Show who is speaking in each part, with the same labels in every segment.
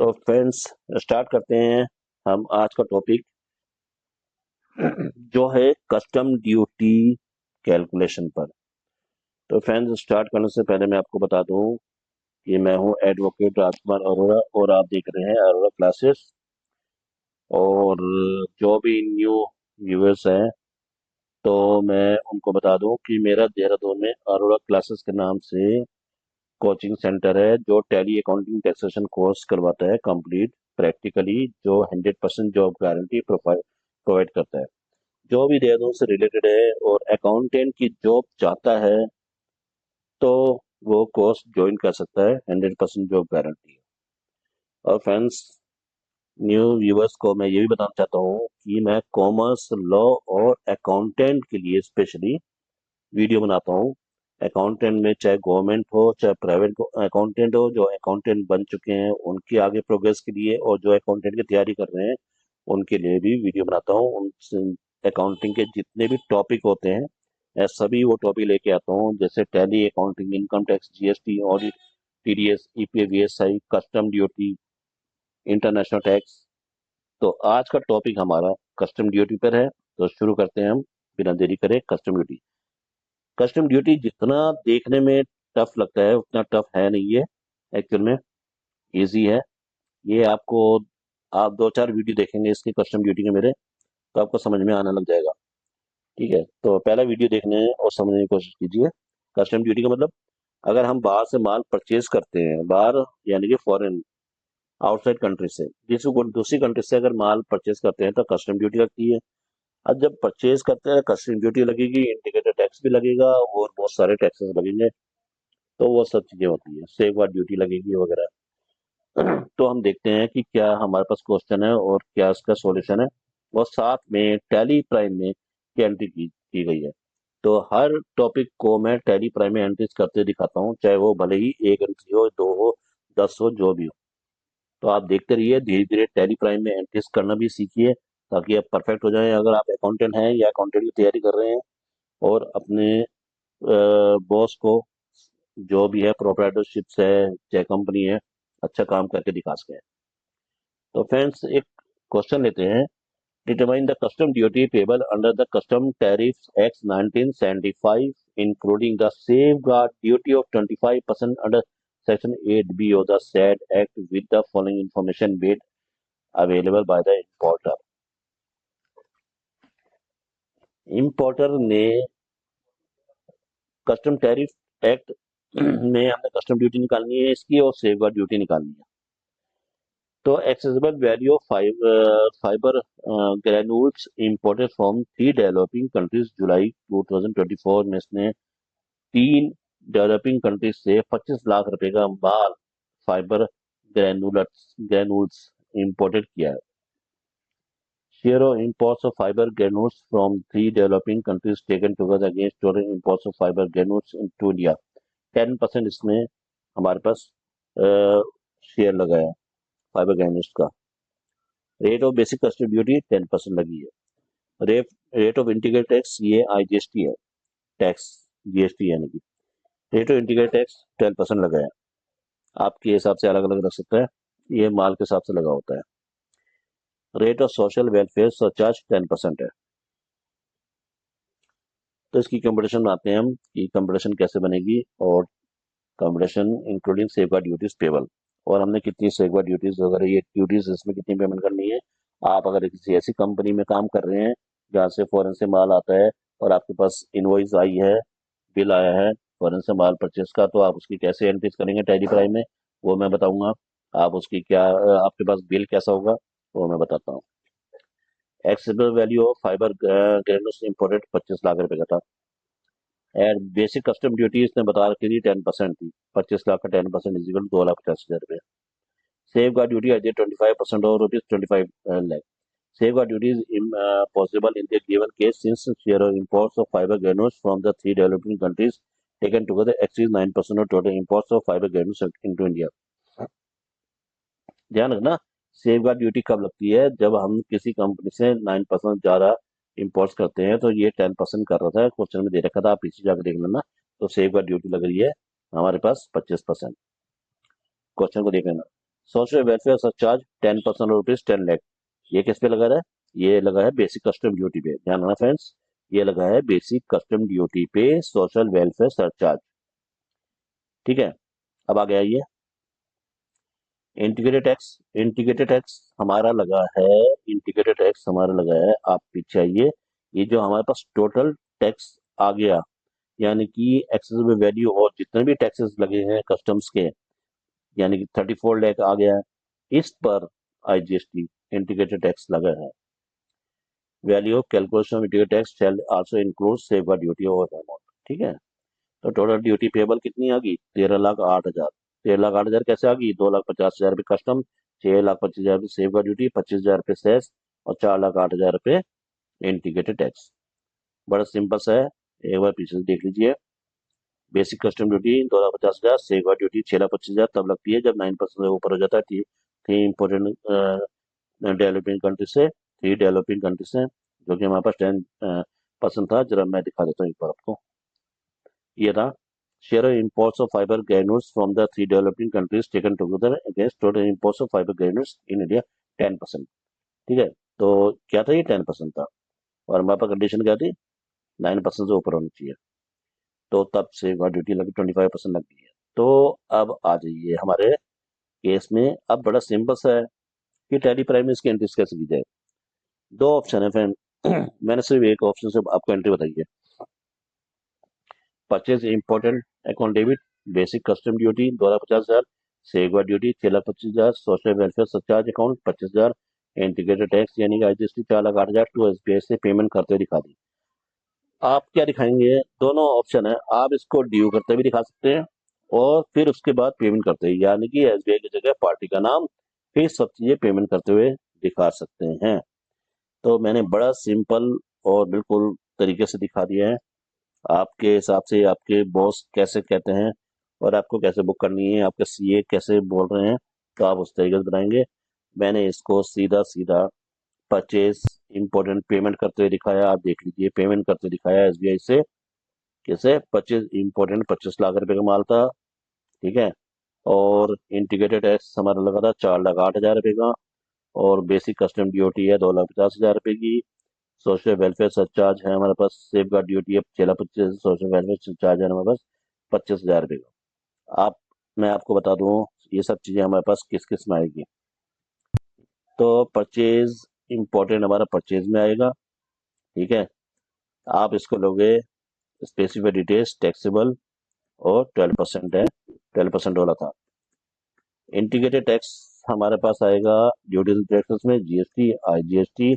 Speaker 1: तो friends start करते हैं हम आज का टॉपिक जो है कस्टम ड्यूटी कैलकुलेशन पर। तो फ्रेंड्स स्टार्ट करने से पहले मैं आपको बता दूं कि मैं हूं एडवोकेट राजकुमार अरोड़ा और आप देख रहे हैं अरोड़ा क्लासेस। और जो भी न्यू व्यूअर्स हैं तो मैं उनको बता दूं कि मेरा देहरादून में अरोड़ा क्लासेस के नाम से कोचिंग सेंटर है जो टैली अकाउंटिंग टैक्सेशन कोर्स करवाता है कंप्लीट प्रैक्टिकली, जो 100% जॉब गारंटी प्रोवाइड करता है। जो भी देहरादून से रिलेटेड है और अकाउंटेंट की जॉब चाहता है तो वो कोर्स ज्वाइन कर सकता है, 100% जॉब गारंटी है। और फ्रेंड्स न्यू व्यूवर्स को मैं ये भी बताना चाहता हूँ कि मैं कॉमर्स लॉ और अकाउंटेंट के लिए स्पेशली वीडियो बनाता हूँ। अकाउंटेंट में चाहे गवर्नमेंट हो चाहे प्राइवेट अकाउंटेंट हो, जो अकाउंटेंट बन चुके हैं उनके आगे प्रोग्रेस के लिए और जो अकाउंटेंट की तैयारी कर रहे हैं उनके लिए भी वीडियो बनाता हूँ। उन अकाउंटिंग के जितने भी टॉपिक होते हैं मैं सभी वो टॉपिक लेके आता हूँ, जैसे tally accounting, income tax, GST, audit, TDS, EPF, VSI, custom duty, international tax. तो आज का टॉपिक हमारा कस्टम ड्यूटी पर है। तो शुरू करते हैं हम बिना देरी करे। Custom duty. कस्टम ड्यूटी जितना देखने में टफ लगता है उतना टफ है नहीं है, एक्चुअल में इजी है। ये आपको आप 2-4 वीडियो देखेंगे इसके कस्टम ड्यूटी के मेरे, तो आपको समझ में आने लग जाएगा। ठीक है, तो पहला वीडियो देखने और समझने की कोशिश कीजिए। कस्टम ड्यूटी का मतलब, अगर हम बाहर से माल परचेज करते हैं, बाहर यानी कि फॉरेन, आउटसाइड कंट्री से दूसरी कंट्री से अगर माल परचेज करते हैं तो कस्टम ड्यूटी लगती है। अब जब परचेज करते हैं कस्टम ड्यूटी लगेगी, इंडिकेटर टैक्स भी लगेगा और बहुत सारे टैक्सेस लगेंगे। तो वो सब चीजें होती है, सेफ गार्ड ड्यूटी लगेगी वगैरह। तो हम देखते हैं कि क्या हमारे पास क्वेश्चन है और क्या इसका सॉल्यूशन है। और साथ में टैली प्राइम में क्या एंट्री की गई है। तो हर टॉपिक को मैं टैली प्राइम में एंट्रीज करते दिखाता हूँ, चाहे वो भले ही एक एंट्री हो, 2 हो, 10 हो, जो भी हो। तो आप देखते रहिए, धीरे धीरे टैली प्राइम में एंट्रीज करना भी सीखिए ताकि आप परफेक्ट हो जाएं। अगर आप अकाउंटेंट हैं या अकाउंटेंट की तैयारी कर रहे हैं और अपने बॉस को, जो भी है प्रोप्राइटरशिप है चाहे कंपनी है, अच्छा काम करके दिखा सके। तो फ्रेंड्स एक क्वेश्चन लेते हैं। Determine the custom duty payable under the custom tariffs act 1975 including the safeguard duty of 25% under section 8B of the said act with the following information made available by the importer। Importer ने custom tariff act में हमने custom duty निकालनी है इसकी और safeguard duty निकालनी है। तो accessible value of fibre granules imported from 3 developing countries July 2024 में इसने 3 डेवलपिंग कंट्रीज से 25 लाख रुपए का माल फाइबर ग्रेन्यूल्स इंपोर्टेड किया है। Share of imports of fibre granules from 3 developing countries taken together against total imports of fibre granules into India. 10% इसमें हमारे पास share लगाया फाइबर ग्रेन्यूल्स का। Rate of basic custom duty 10% लगी है। रेट ऑफ इंटीग्रेटेड टैक्स, ये IGST है, tax GST यानी कि रेट ऑफ इंटीग्रेटेड टैक्स 12% लगा है। आपके हिसाब से अलग अलग रख सकता है, ये माल के हिसाब से लगा होता है। Rate of social welfare surcharge 10% है। तो इसकी कंपटीशन बनाते हैं हम कि कंपटीशन कैसे बनेगी, और competition including safeguard duties payable, और हमने कितनी सेफगार्ड ड्यूटीज वगैरह, ये ड्यूटीज इसमें कितनी पेमेंट करनी है। आप अगर किसी ऐसी कंपनी में काम कर रहे हैं जहाँ से फॉरेन से माल आता है और आपके पास इनवॉइस आई है, बिल आया है फॉरेन से माल परचेस का, तो आप उसकी कैसे एंट्रीज करेंगे टैली प्राइम में, वो मैं बताऊंगा। आप उसकी क्या आपके पास बिल कैसा होगा वो मैं बताता हूँ। Accessible value of fibre granules imported 25 lakh रुपए का था। एंड बेसिक कस्टम ड्यूटी इसने बता रखी थी 10% थी। 25 लाख का 10% इजिकल 2,85,000 रुपये। सेफ गार्ड ड्यूटी एट 25% और rupees 25 lakh. Safe guard duty is possible in the given case since share of imports of fibre granules from the 3 developing countries taken together exceed 9% of total imports of fibre granules into India. ध्यान रखना, safe guard duty कब लगती है, जब हम किसी company से 9% ज्यादा इंपोर्ट्स करते हैं। तो ये 10% कर रहा था, क्वेश्चन में दे रखा था, आप पीछे जाकर देख लेना। तो सेफ गार्ड ड्यूटी लग रही है हमारे पास 25%। क्वेश्चन को देख लेना। Social welfare surcharge 10% rupees 10 lakh, ये किस पे लगा रहा है? ये लगा है बेसिक कस्टम ड्यूटी पे। ध्यान रखना फ्रेंड्स, ये लगा है बेसिक कस्टम ड्यूटी पे सोशल वेलफेयर सरचार्ज। ठीक है, अब आ गया ये इंटीग्रेटेड टैक्स। इंटीग्रेटेड टैक्स हमारा लगा है, इंटीग्रेटेड टैक्स हमारा लगा है, आप पीछे आइए, ये जो हमारे पास टोटल टैक्स आ गया, यानी कि एक्सेसिबल वैल्यू और जितने भी टैक्सेस लगे हैं कस्टम्स के, यानी कि 34 लाख आ गया है, इस पर आईजीएसटी इंटीग्रेटेड टैक्स लगा है। Value of calculation of integrated tax shell also include safeguard duty over amount. ठीक है, तो टोटल ड्यूटी पेबल कितनी आ गई? 13,08,000। 13,08,000 कैसे आ गई? 2,50,000 रुपये कस्टम, 6,25,000 रुपये सेफगार्ड ड्यूटी, 25,000 रुपये सेस और 4,08,000 रुपये इंटीग्रेटेड टैक्स। बड़ा सिंपल सा है, एक बार पीछे से देख लीजिए। Basic custom duty 2,50,000, safeguard duty 6,25,000 तब लगती है जब 9% से ऊपर हो जाता है। थ्री इंपोर्टेंट डेवलपिंग कंट्री से, 3 डेवलपिंग कंट्री से, जो कि हमारे पास 10% था। जरा मैं दिखा देता हूँ एक बार आपको, ये था share of imports of fiber granules from the 3 developing countries taken together against total imports of fiber granules in India 10%। ठीक है, तो क्या था? ये 10% था और हमारे पास कंडीशन क्या थी? 9% से ऊपर होनी चाहिए, तो तब से ड्यूटी लगी 25% लग गई है। तो अब आ जाइए हमारे केस में। अब बड़ा सिंपल सा है कि टैली प्राइम में इसकी एंट्रीज कैसे की जाए। दो ऑप्शन है फ्रेंड मैंने सिर्फ एक ऑप्शन से आपको एंट्री बताई है। Purchase important account debit, basic custom duty 2,50,000, सेगवा duty 6,25,000, social welfare surcharge account 25,000, integrated tax यानी कि आईजीएसटी 4,08,000 टू एसबीआई से पेमेंट करते हुए दिखा दी। आप क्या दिखाएंगे? दोनों ऑप्शन है, आप इसको ड्यू करते भी दिखा सकते हैं और फिर उसके बाद पेमेंट करते हैं, यानी कि एसबीआई की जगह पार्टी का नाम, फिर सब चीजें पेमेंट करते हुए दिखा सकते हैं। तो मैंने बड़ा सिंपल और बिल्कुल तरीके से दिखा दिया है। आपके हिसाब से आपके बॉस कैसे कहते हैं और आपको कैसे बुक करनी है, आपके सीए कैसे बोल रहे हैं, तो आप उस तरीके से बनाएंगे। मैंने इसको सीधा सीधा परचेज इंपॉर्टेंट पेमेंट करते हुए दिखाया। आप देख लीजिए, पेमेंट करते हुए दिखाया एसबीआई से। कैसे? परचेज इंपॉर्टेंट 25 लाख रुपए का माल था। ठीक है, और इंटीग्रेटेड टैक्स हमारा लगा था 4,08,000 रुपए का, और बेसिक कस्टम ड्यूटी है 2,50,000 रुपए की। सोशल वेलफेयर सरचार्ज है हमारे पास, सेफ गार्ड ड्यूटी है 6,25,000, सोशल वेलफेयर सरचार्ज है हमारे पास 25,000 रुपये का। मैं आपको बता दूं ये सब चीजें हमारे पास किस किस में आएगी। तो परचेज इंपॉर्टेंट हमारा परचेज में आएगा। ठीक है, आप इसको लोगे स्पेसिफाइड डिटेल्स टैक्सेबल और 12% है, 12% वाला था। इंटीग्रेटेड टैक्स हमारे पास आएगा ड्यूटीज टैक्सेस में, जीएसटी आईजीएसटी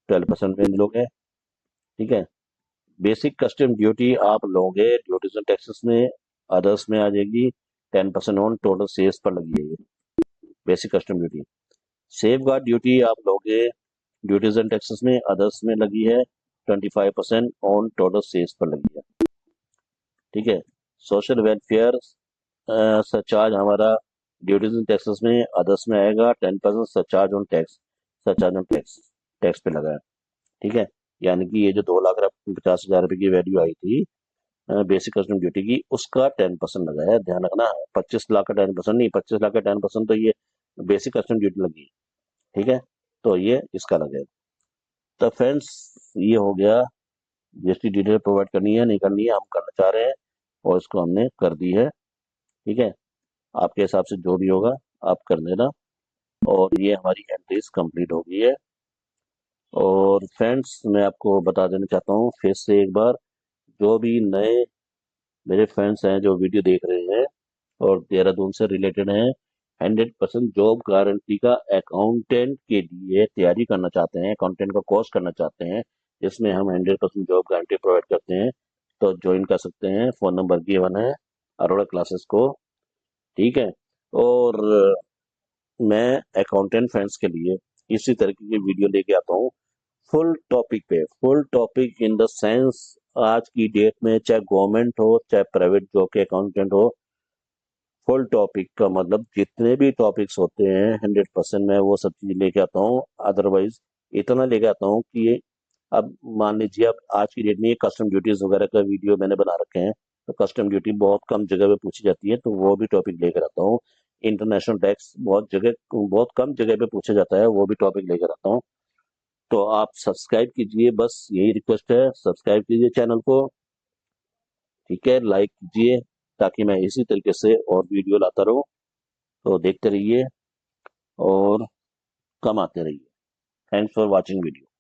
Speaker 1: 12% में लोगे। ठीक है, बेसिक कस्टम ड्यूटी आप लोगे ड्यूटीज एंड टैक्सेस में, अदर्स में आ जाएगी 10% ऑन टोटल सेल्स पर लगी है ये basic custom duty. Safe guard duty आप लोगे ड्यूटीज एंड टैक्सेस में, अदर्स में लगी है 25% ऑन टोटल सेल्स पर लगी है। ठीक है, सोशल वेलफेयर सरचार्ज हमारा ड्यूटीज एंड टैक्सेस में, अदर्स में आएगा 10% surcharge on tax, surcharge on tax, tax पे लगा है। ठीक है, यानी कि ये जो 2,50,000 रुपए की वैल्यू आई थी बेसिक कस्टम ड्यूटी की, उसका 10% लगा है। ध्यान रखना, 25 लाख का 10% नहीं, 25 लाख का 10% तो ये बेसिक कस्टम ड्यूटी लगी। ठीक है, तो ये इसका लगेगा। तो फ्रेंड्स, ये हो गया जीएसटी डिटेल प्रोवाइड करनी है नहीं करनी है, हम करना चाह रहे हैं और इसको हमने कर दी है। ठीक है, आपके हिसाब से जो भी होगा आप कर देना, और ये हमारी एंट्रीज कंप्लीट हो गई है। और फ्रेंड्स, मैं आपको बता देना चाहता हूँ फिर से एक बार, जो भी नए मेरे फ्रेंड्स हैं जो वीडियो देख रहे हैं और देहरादून से रिलेटेड हैं, 100% जॉब गारंटी का अकाउंटेंट के लिए तैयारी करना चाहते हैं, अकाउंटेंट का कोर्स करना चाहते हैं, जिसमें हम 100% जॉब गारंटी प्रोवाइड करते हैं, तो ज्वाइन कर सकते हैं। फोन नंबर गिवन है अरोड़ा क्लासेस को। ठीक है, और मैं अकाउंटेंट फ्रेंड्स के लिए इसी तरीके की वीडियो लेके आता हूँ, फुल टॉपिक पे, full topic in the sense, आज की डेट में चाहे गवर्नमेंट हो चाहे प्राइवेट जॉब के अकाउंटेंट हो, फुल टॉपिक का मतलब जितने भी टॉपिक्स होते हैं 100% मैं वो सब चीज लेके आता हूँ। अदरवाइज इतना लेके आता हूँ कि ये, अब मान लीजिए अब आज की डेट में ये कस्टम ड्यूटीज वगैरह का वीडियो मैंने बना रखे हैं, तो कस्टम ड्यूटी बहुत कम जगह पे पूछी जाती है, तो वो भी टॉपिक लेकर आता हूँ। इंटरनेशनल टैक्स बहुत कम जगह पे पूछा जाता है, वो भी टॉपिक लेकर आता हूँ। तो आप सब्सक्राइब कीजिए, बस यही रिक्वेस्ट है, सब्सक्राइब कीजिए चैनल को, ठीक है, लाइक कीजिए, ताकि मैं इसी तरीके से और वीडियो लाता रहूं। तो देखते रहिए और कमाते रहिए। Thanks for watching video.